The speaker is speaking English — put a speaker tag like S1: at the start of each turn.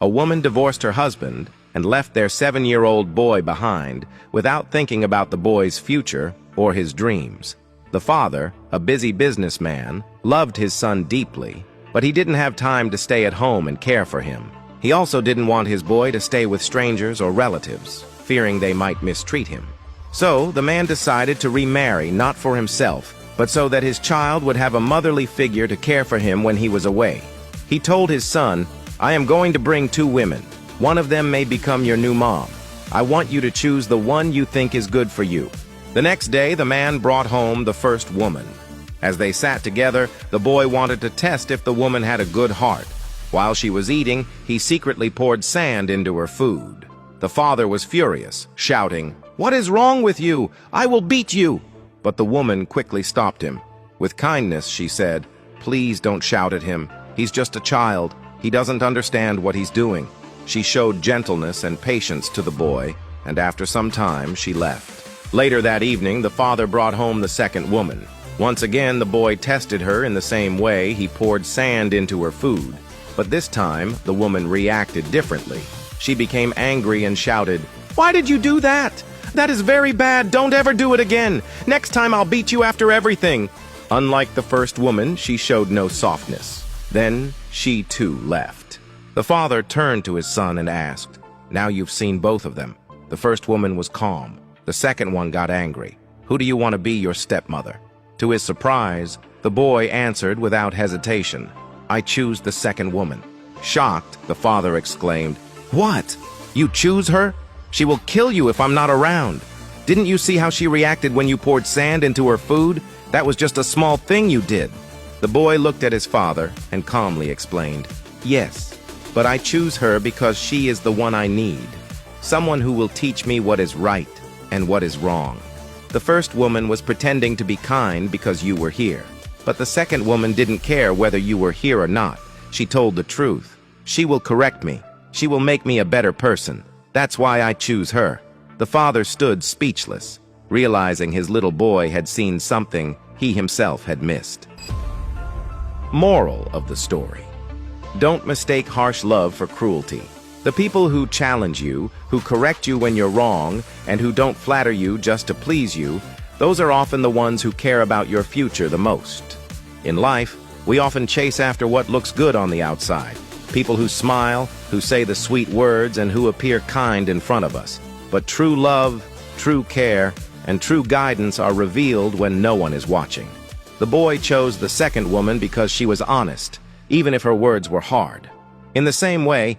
S1: A woman divorced her husband and left their 7-year-old boy behind without thinking about the boy's future or his dreams. The father, a busy businessman, loved his son deeply, but he didn't have time to stay at home and care for him. He also didn't want his boy to stay with strangers or relatives, fearing they might mistreat him. So, the man decided to remarry, not for himself, but so that his child would have a motherly figure to care for him when he was away. He told his son, "I am going to bring 2 women. One of them may become your new mom. I want you to choose the one you think is good for you." The next day, the man brought home the first woman. As they sat together, the boy wanted to test if the woman had a good heart. While she was eating, he secretly poured sand into her food. The father was furious, shouting, "What is wrong with you? I will beat you!" But the woman quickly stopped him. With kindness, she said, "Please don't shout at him. He's just a child. He doesn't understand what he's doing." She showed gentleness and patience to the boy, and after some time, she left. Later that evening, the father brought home the second woman. Once again, the boy tested her in the same way. He poured sand into her food. But this time, the woman reacted differently. She became angry and shouted, "Why did you do that? That is very bad. Don't ever do it again. Next time I'll beat you after everything." Unlike the first woman, she showed no softness. Then she too left. The father turned to his son and asked, "Now you've seen both of them." The first woman was calm. The second one got angry. "Who do you want to be your stepmother?" To his surprise, the boy answered without hesitation, "I choose the second woman." Shocked, the father exclaimed, "What? You choose her? She will kill you if I'm not around. Didn't you see how she reacted when you poured sand into her food? That was just a small thing you did." The boy looked at his father and calmly explained, "Yes, but I choose her because she is the one I need. Someone who will teach me what is right and what is wrong. The first woman was pretending to be kind because you were here. But the second woman didn't care whether you were here or not. She told the truth. She will correct me. She will make me a better person. That's why I choose her." The father stood speechless, realizing his little boy had seen something he himself had missed. Moral of the story: don't mistake harsh love for cruelty. The people who challenge you, who correct you when you're wrong, and who don't flatter you just to please you, those are often the ones who care about your future the most. In life, we often chase after what looks good on the outside. People who smile, who say the sweet words, and who appear kind in front of us. But true love, true care, and true guidance are revealed when no one is watching. The boy chose the second woman because she was honest, even if her words were hard. In the same way,